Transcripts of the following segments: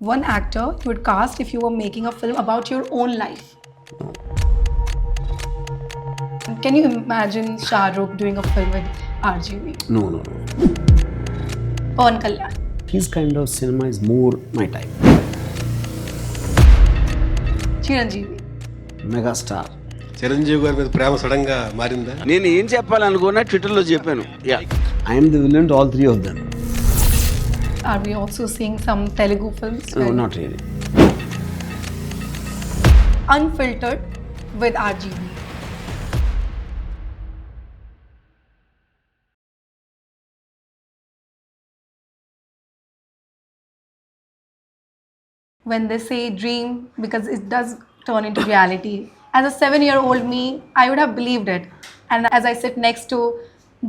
one actor you would cast if you were making a film about your own life? Can you imagine Shah Rukh doing a film with RGV? No, no, no. Pawan Kalyan. His kind of cinema is more my type. Chiranjeevi. Megastar. Chiranjeevi గారి మీద ప్రేమ sudden గా మారిందా? నేను ఏం చెప్పాలనుకున్నా ట్విట్టర్లో చెప్పాను. I am the villain to all three of them. Are we also seeing some Telugu films? No, not really. Unfiltered with RGV. When they say dream, because it does turn into reality. As a 7-year-old me, I would have believed it. And as I sit next to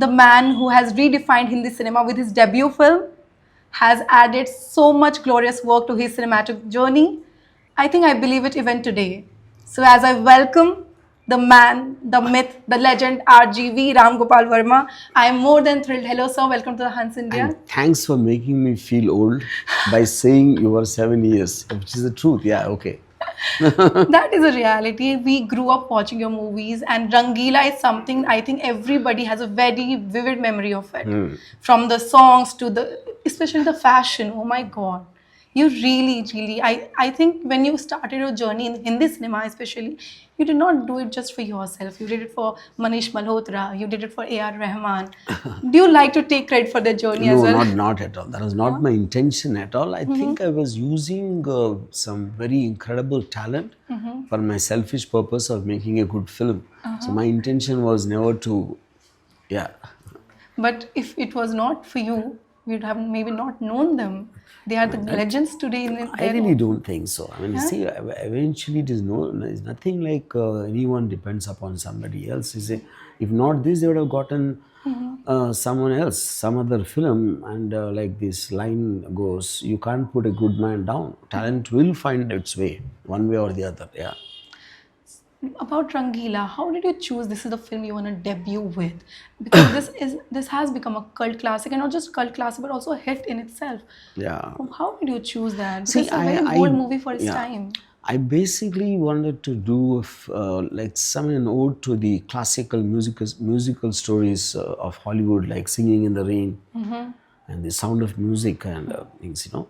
the man who has redefined Hindi cinema with his debut film, has added so much glorious work to his cinematic journey, I think I believe it even today. So as I welcome the man, the myth, the legend, RGV, Ram Gopal Varma, I am more than thrilled. Hello sir, welcome to the Hans India. And thanks for making me feel old by saying you were 7 years, which is the truth. Yeah, okay. That is a reality. We grew up watching your movies, and Rangeela is something I think everybody has a very vivid memory of it. From the songs to the, especially the fashion. Oh my God. You really, I think when you started your journey in Hindi cinema especially, you did not do it just for yourself. You did it for Manish Malhotra, you did it for A.R. Rahman. Do you like to take credit for the journey as well? No, not at all. That was not my intention at all. I think I was using some very incredible talent for my selfish purpose of making a good film. So my intention was never to, yeah. But if it was not for you, you'd have maybe not known them. They are the legends today. I really don't think so. I mean, see, eventually it is it's nothing like anyone depends upon somebody else. If not this, they would have gotten someone else, some other film. And like this line goes, you can't put a good man down. Talent will find its way, one way or the other. Yeah. About Rangeela, how did you choose this is the film you want to debut with? Because this has become a cult classic, and not just cult classic but also a hit in itself. Yeah. How did you choose that? Because See, it's a very bold movie for its time. I basically wanted to do like an ode to the classical musical stories of Hollywood, like Singing in the Rain and the Sound of Music and things, you know.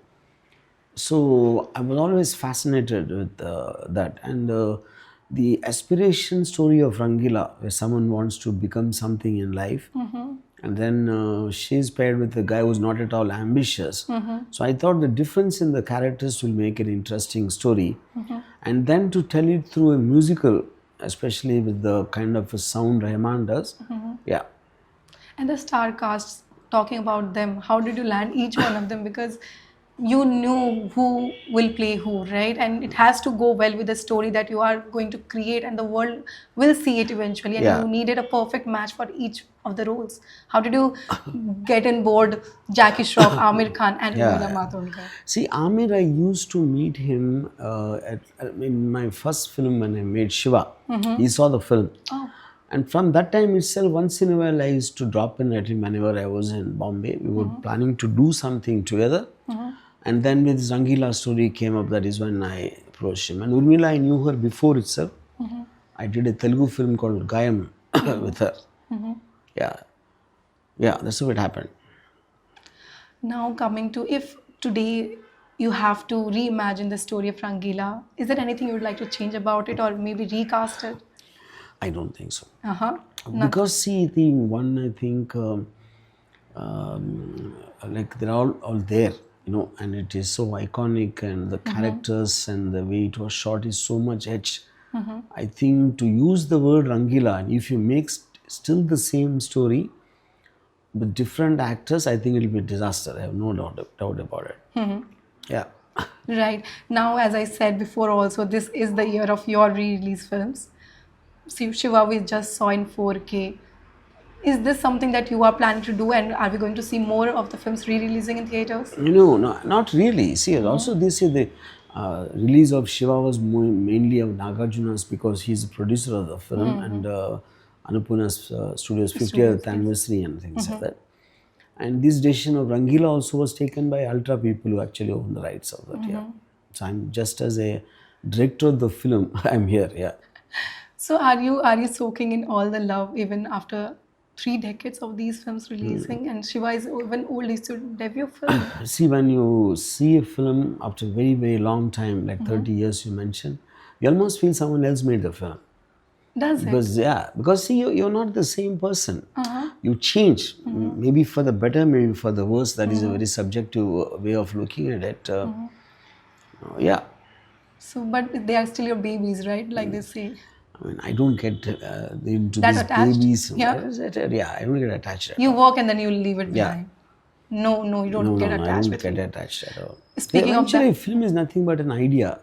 So I was always fascinated with that, and the aspiration story of Rangeela, where someone wants to become something in life, and then she's paired with a guy who's not at all ambitious. So I thought the difference in the characters will make an interesting story, and then to tell it through a musical, especially with the kind of a sound Rahman does. Yeah. And the star cast, talking about them, how did you land each one of them? Because you knew who will play who, right? And it has to go well with the story that you are going to create, and the world will see it eventually. And you needed a perfect match for each of the roles. How did you get on board Jackie Shroff, Amir Khan, and Rangeela Matondkar? See, Amir, I used to meet him in my first film when I made Shiva. He saw the film. Oh. And from that time itself, once in a while, I used to drop in at him whenever I was in Bombay. We were planning to do something together. And then with Rangeela story came up, that is when I approached him. And Urmila, I knew her before itself. I did a Telugu film called Gayam with her. Yeah, that's how it happened. Now coming to, if today you have to reimagine the story of Rangeela, is there anything you would like to change about it, or maybe recast it? I don't think so. Nothing. Because see, I think like they're all there, you know, and it is so iconic, and the characters and the way it was shot is so much etched. I think to use the word Rangeela, and if you make still the same story with different actors, I think it will be a disaster. I have no doubt about it. Yeah. Right. Now, as I said before also, this is the year of your re-release films. See, Shiva we just saw in 4K. Is this something that you are planning to do, and are we going to see more of the films re-releasing in theatres? No, not really. See, also this year the release of Shiva was mainly of Nagarjuna's, because he's the producer of the film, and Annapoorna's studio's 50th anniversary and things like that. And this decision of Rangeela also was taken by Ultra people who actually own the rights of that. Yeah. So I'm just as a director of the film, I'm here. Yeah. So are you soaking in all the love even after 3 decades of these films releasing? And Shiva is even old, is your debut film. See, when you see a film after a very, very long time, like 30 years you mentioned, you almost feel someone else made the film. Does it? Because see, you're not the same person. You change, maybe for the better, maybe for the worse. That is a very subjective way of looking at it. Yeah, So, but they are still your babies, right? Like they say. I mean, I don't get into That these attached? babies. Yeah. Yeah, I don't get attached at You all. work and then you leave it Yeah. behind. No, you don't get I attached don't with get it. attached at all. Speaking of Eventually, that- a film is nothing but an idea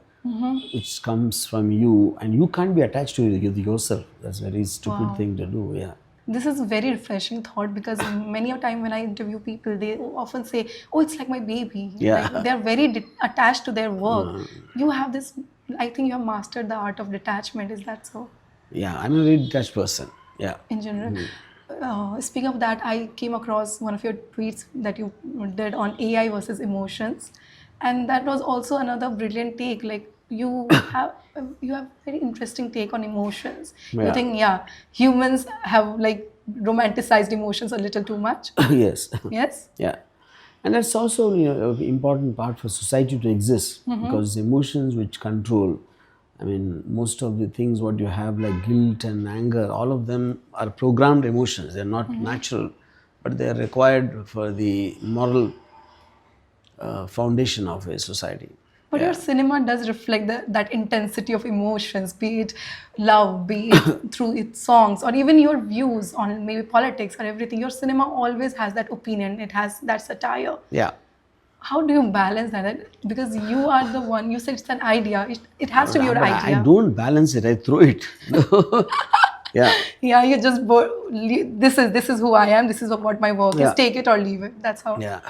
which comes from you, and you can't be attached to it yourself. That's a very stupid thing to do. Yeah. This is a very refreshing thought because many a time when I interview people, they often say, "Oh, it's like my baby." Yeah. Like they are very attached to their work. You have this. I think you have mastered the art of detachment. Is that so? Yeah, I'm a very detached person. Yeah. In general. Speaking of that, I came across one of your tweets that you did on AI versus emotions, and that was also another brilliant take. Like you have very interesting take on emotions. You Yeah. think, humans have like romanticized emotions a little too much. Yes. Yes. Yeah. And that's also an important part for society to exist because emotions which control, I mean, most of the things what you have like guilt and anger, all of them are programmed emotions. They're not natural, but they are required for the moral foundation of a society. But your cinema does reflect that intensity of emotions, be it love, be it through its songs, or even your views on maybe politics or everything. Your cinema always has that opinion. It has that satire. Yeah. How do you balance that? Because you are the one, you said it's an idea. It has to be your But idea. I don't balance it, I throw it. Yeah. Yeah, you just, this is who I am, this is what my work is. Yeah. Take it or leave it. That's how. Yeah.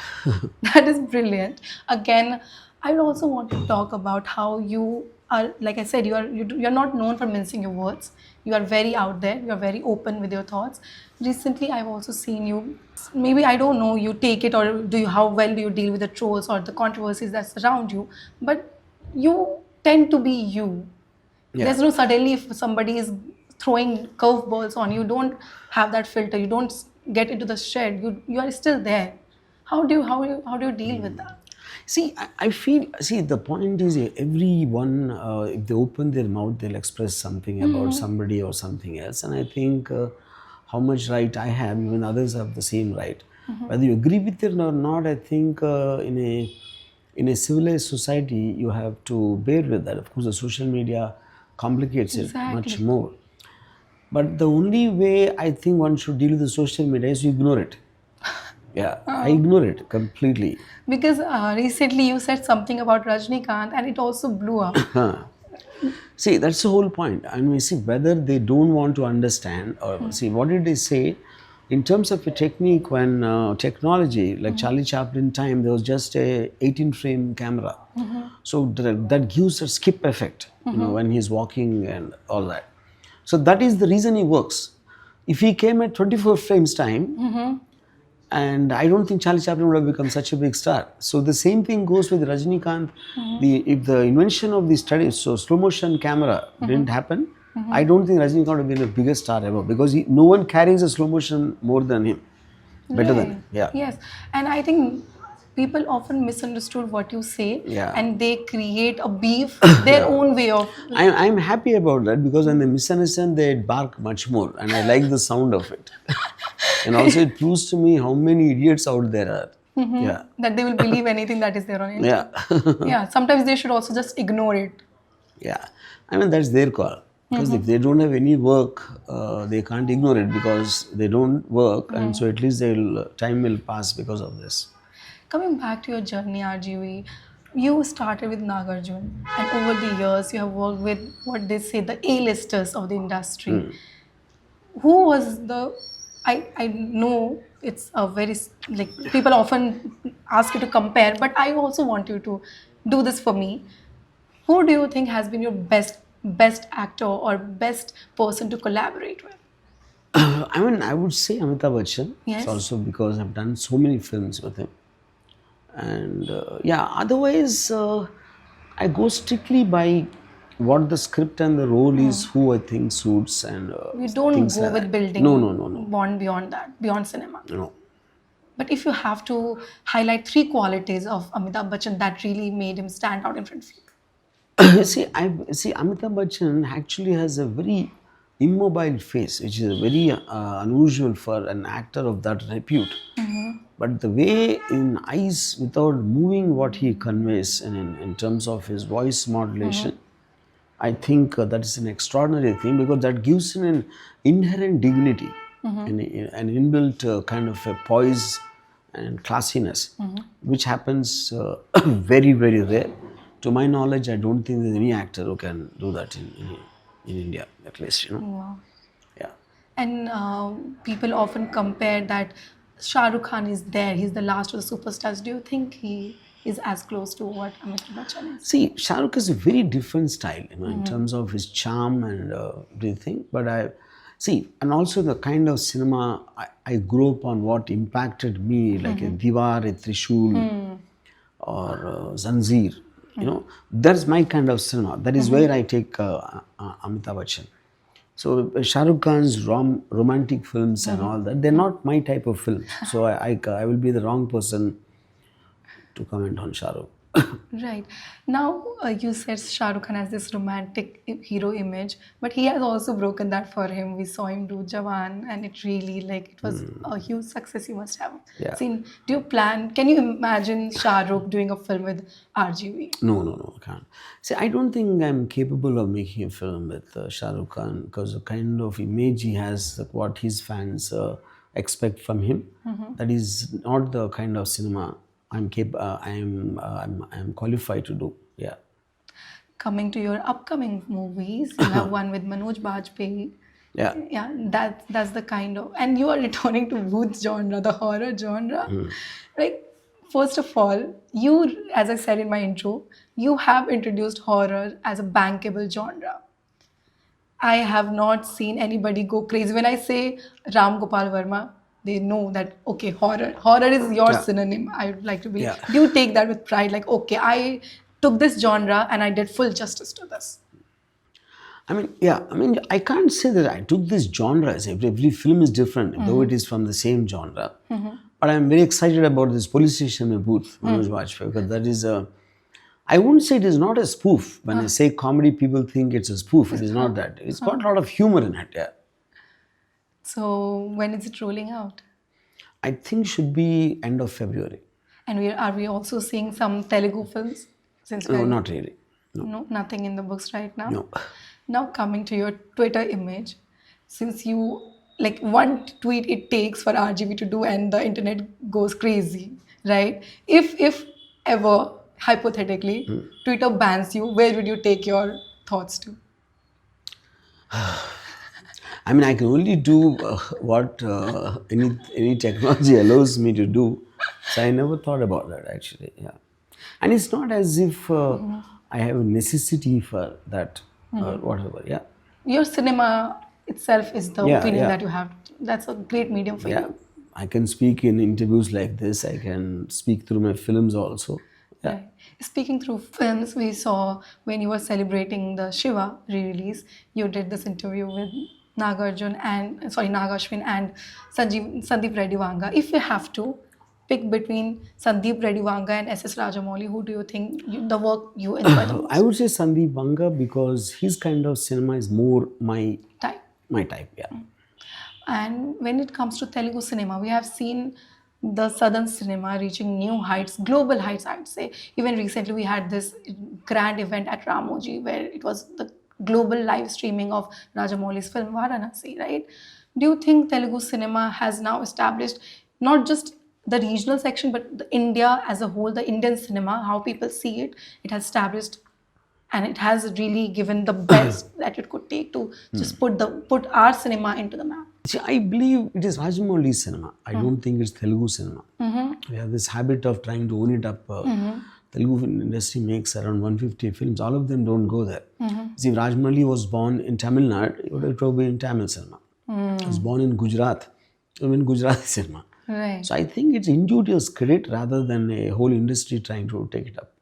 That is brilliant. Again, I would also want to talk about how you are, like I said, you're not known for mincing your words. You are very out there. You are very open with your thoughts. Recently, I've also seen you. Maybe I don't know. You take it, or how well do you deal with the trolls or the controversies that surround you? But you tend to be you. Yeah. There's no suddenly if somebody is throwing curveballs on you, don't have that filter. You don't get into the shed. You are still there. How do you deal with that? See, I feel, the point is everyone, if they open their mouth, they'll express something about somebody or something else. And I think how much right I have, even others have the same right. Whether you agree with it or not, I think in a civilized society, you have to bear with that. Of course, the social media complicates it much more. But the only way I think one should deal with the social media is to ignore it. Yeah, I ignore it completely. Because recently you said something about Rajnikant and it also blew up. See, that's the whole point. I mean, see, whether they don't want to understand or see, what did they say? In terms of a technique, when technology, like Charlie Chaplin time, there was just a 18-frame camera. So that gives a skip effect, when he's walking and all that. So that is the reason he works. If he came at 24 frames time, and I don't think Charlie Chaplin would have become such a big star. So the same thing goes with Rajnikant. If the invention of the studies, so slow motion camera didn't happen, I don't think Rajnikant would have been the biggest star ever because no one carries a slow motion more than him, better than him. Yeah. Yes, and I think people often misunderstood what you say, and they create a beef their own way of. I'm happy about that because when they misunderstand, they bark much more, and I like the sound of it. And also, it proves to me how many idiots out there are. Yeah. That they will believe anything that is there on internet. Yeah. Sometimes they should also just ignore it. Yeah. I mean, that's their call. Because if they don't have any work, they can't ignore it because they don't work. And so at least time will pass because of this. Coming back to your journey, RGV, you started with Nagarjun, and over the years, you have worked with what they say the A-listers of the industry. Who was the? I know it's a very like people often ask you to compare, but I also want you to do this for me. Who do you think has been your best actor or best person to collaborate with? I mean, I would say Amitabh Bachchan. Yes. It's also because I've done so many films with him. And yeah, otherwise, I go strictly by what the script and the role is, who I think suits, and You don't things go like with that. building No. beyond that, beyond cinema. No. But if you have to highlight three qualities of Amitabh Bachchan that really made him stand out in front of you. See, Amitabh Bachchan actually has a very immobile face, which is very unusual for an actor of that repute. But the way in eyes, without moving what he conveys, and in terms of his voice modulation, I think that is an extraordinary thing, because that gives him an inherent dignity, an inbuilt kind of a poise and classiness, which happens very, very rare. To my knowledge, I don't think there's any actor who can do that in India, at least, Wow. Yeah. And people often compare that Shah Rukh Khan is there, he's the last of the superstars. Do you think he is as close to what Amitabh Bachchan is? See, Shah Rukh is a very different style, in terms of his charm and everything. But and also the kind of cinema I grew up on, what impacted me, like a Diwar, a Trishul, or Zanjeer. That's my kind of cinema. That is where I take Amitabh Bachchan. So Shah Rukh Khan's romantic films and all that, they're not my type of films. So I will be the wrong person to comment on Shah Rukh. Right. Now, you said Shah Rukh Khan has this romantic hero image, but he has also broken that for him. We saw him do Jawan, and it really, it was a huge success you must have seen. Can you imagine Shah Rukh doing a film with RGV? No, I can't. See, I don't think I'm capable of making a film with Shah Rukh Khan, because the kind of image he has, what his fans expect from him, that is not the kind of cinema I'm qualified to do. Yeah. Coming to your upcoming movies, you have one with Manoj Bajpayee. Yeah. Yeah, that's the kind of, and you are returning to booth genre, the horror genre. First of all, you, as I said in my intro, you have introduced horror as a bankable genre. I have not seen anybody go crazy. When I say Ram Gopal Varma, they know that, okay, horror is your synonym, I would like to believe. Yeah. Do you take that with pride? Like, okay, I took this genre and I did full justice to this. I can't say that I took this genre. Every film is different, though it is from the same genre. But I'm very excited about this Police Station in Booth, Manoj Bajpayee, because that is I wouldn't say it is not a spoof. When I say comedy, people think it's a spoof. It is not that. It's got a lot of humor in it, yeah. So when is it rolling out? I think should be end of February. And are we also seeing some Telugu films? No, not really. No, nothing in the books right now? No. Now coming to your Twitter image, since you, one tweet it takes for RGB to do and the internet goes crazy, right? If ever, hypothetically, Twitter bans you, where would you take your thoughts to? I can only do what any technology allows me to do. So I never thought about that, actually. Yeah, and it's not as if I have a necessity for that or whatever. Yeah. Your cinema itself is the opinion that you have. That's a great medium for you. I can speak in interviews like this. I can speak through my films also. Yeah. Right. Speaking through films, we saw when you were celebrating the Shiva re-release, you did this interview with Nagashwin and Sandeep Reddy Vanga. If you have to pick between Sandeep Reddy Vanga and S.S. Rajamouli, who do you think the work you enjoy the most? I would say Sandeep Vanga, because his kind of cinema is more my type. My type, yeah. And when it comes to Telugu cinema, we have seen the southern cinema reaching new heights, global heights, I'd say. Even recently, we had this grand event at Ramoji where it was the global live streaming of Rajamouli's film Varanasi, right? Do you think Telugu cinema has now established not just the regional section, but the India as a whole, the Indian cinema, how people see it, it has established and it has really given the best that it could take to just put our cinema into the map? See, I believe it is Rajamouli's cinema. I don't think it's Telugu cinema. We have this habit of trying to own it up. Telugu industry makes around 150 films. All of them don't go there. See, if Rajamouli was born in Tamil Nadu, it would have been in Tamil cinema. was born in Gujarat. I'm in Gujarati cinema. Right. So I think it's individual's credit rather than a whole industry trying to take it up.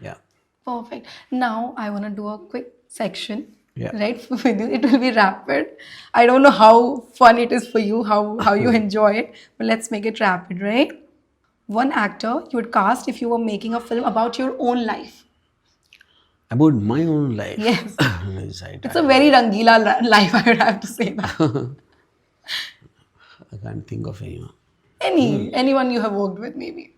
Yeah. Perfect. Now I want to do a quick section. Yeah. Right. With you. It will be rapid. I don't know how fun it is for you, how you enjoy it, but let's make it rapid, right? One actor you would cast if you were making a film about your own life. About my own life. Yes. Yes, It's a very Rangeela life, I would have to say that. I can't think of anyone. Anyone you have worked with, maybe.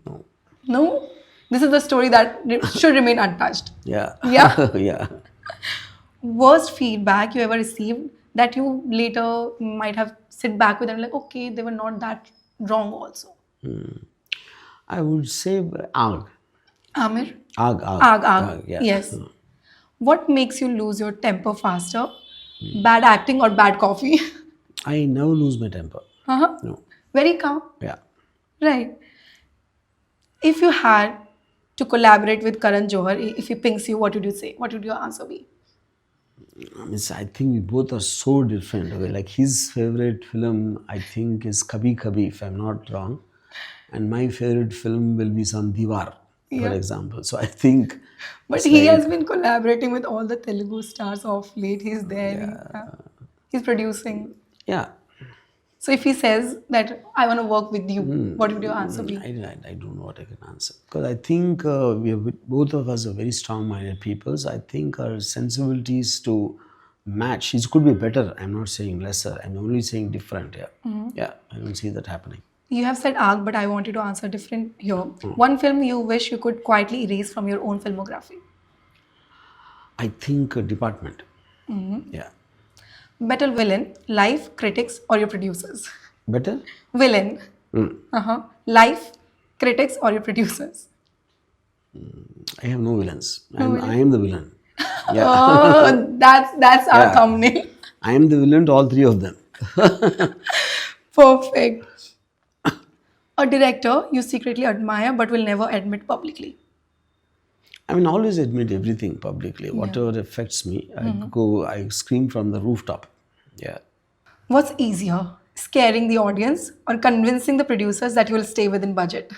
No. No? This is the story that should remain untouched. Yeah. Yeah. Yeah. Worst feedback you ever received that you later might have sit back with and like, okay, they were not that wrong also. I would say Aag. Amir? Aag. Aag. Yeah. Yes. What makes you lose your temper faster? Bad acting or bad coffee? I never lose my temper. Uh-huh. No. Very calm. Yeah. Right. If you had to collaborate with Karan Johar, if he pings you, what would you say? What would your answer be? I think we both are so different. Okay? Like his favorite film, I think, is Kabhi Kabhi, if I'm not wrong. And my favorite film will be some Diwar, for example. So I think. But he has been collaborating with all the Telugu stars of late. He's there. He's producing. Yeah. So if he says that I want to work with you, what would your answer be? I don't know what I can answer. Because I think both of us are very strong-minded people. So I think our sensibilities to match, it could be better. I'm not saying lesser. I'm only saying different. Yeah. Yeah. I don't see that happening. You have said Aag, but I want you to answer different here. One film you wish you could quietly erase from your own filmography. I think Department. Yeah. Better villain, life, critics, or your producers? Better? Villain. Life, critics, or your producers? I have no villains. I am the villain. Yeah. Oh, that's our thumbnail. I am the villain to all three of them. Perfect. A director you secretly admire but will never admit publicly. I always admit everything publicly. Whatever affects me, I scream from the rooftop. Yeah. What's easier, scaring the audience or convincing the producers that you will stay within budget?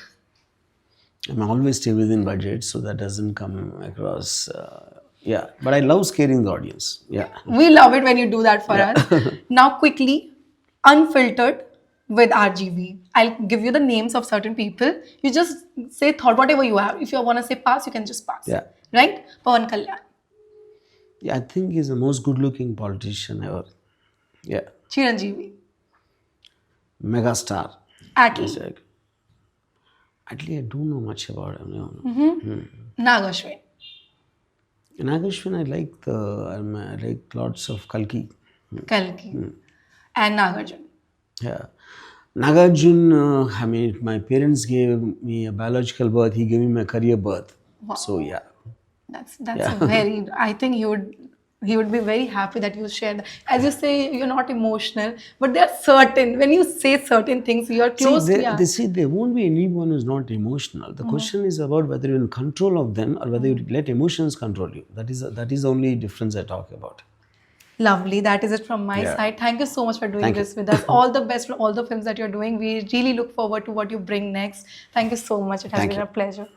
I always stay within budget, so that doesn't come across. But I love scaring the audience. Yeah. We love it when you do that for us. Now, quickly, Unfiltered with RGV. I'll give you the names of certain people. You just say whatever you have. If you want to say pass, you can just pass. Yeah. Right? Pawan Kalyan. Yeah, I think he's the most good-looking politician ever. Yeah. Chiranjeevi. Megastar. Atlee. Atlee, I don't know much about him. Nagashwin. In Nagashwin, I like lots of Kalki. Kalki. And Nagarjun. Yeah. Nagarjun, my parents gave me a biological birth. He gave me my career birth. Wow. So, yeah. That's a very, I think he would be very happy that you shared. As you say, you're not emotional, but there are certain, when you say certain things, you are close to. There won't be anyone who's not emotional. The question is about whether you're in control of them or whether you let emotions control you. That is the only difference I talk about. Lovely. That is it from my side. Thank you so much for doing this with us. All the best for all the films that you're doing. We really look forward to what you bring next. Thank you so much. It has been a pleasure.